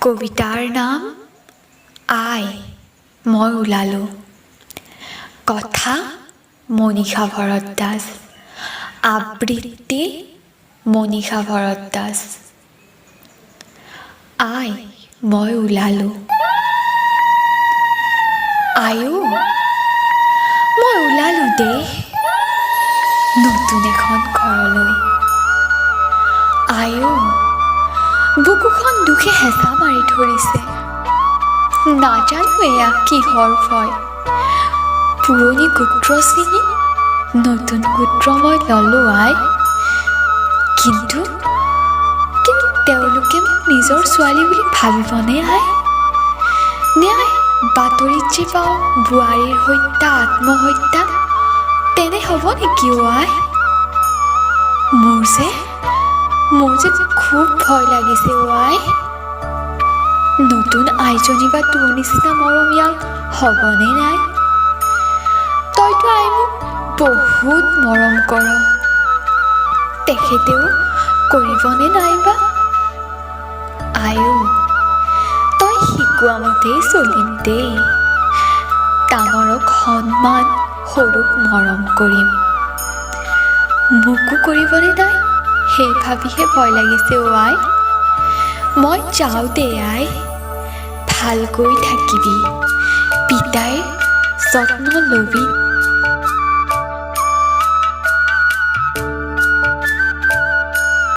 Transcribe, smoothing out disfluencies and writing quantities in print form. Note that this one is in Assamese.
কবিতাৰ নাম আই মই ওলালো। কথা মনীষা ভৰদ্বাজ, আবৃত্তি মনীষা ভৰদ্বাজ। আই মই ওলালো। আয়ো মই ওলালো দেই নতুন এখন ঘৰলৈ। আয়ো বুকুখন দুখে হেঁচা মাৰি ধৰিছে, নাজানো এয়া কিহৰ ভয়। পুৰণি গোত্ৰ চিঙি নতুন গোত্ৰ মই ল'লো আই। কিন্তু তেওঁলোকে মোক নিজৰ ছোৱালী বুলি ভাবিবনে আই? নে আই বাতৰিত যে পাওঁ বোৱাৰীৰ হত্যা, আত্মহত্যা, তেনে হ'ব নেকি অ' আই? মোৰ যে খুব ভয় লাগিছে অ' আই। নতুন আইজনী বা তোৰ নিচিনা মৰমীয়াল হ'বনে নাই? তইতো আই মোক বহুত মৰম কৰ, তেখেতেও কৰিবনে নাইবা? আয়ো তই শিকোৱা মতেই চলিম দেই, ডাঙৰক সন্মান, সৰুক মৰম কৰিম। মোকো কৰিবনে নাই সেই ভাবিহে ভয় লাগিছে অ' আই। মই যাওঁ দে আই, ভালকৈ থাকিবি, পিতাইৰ যত্ন ল'বি।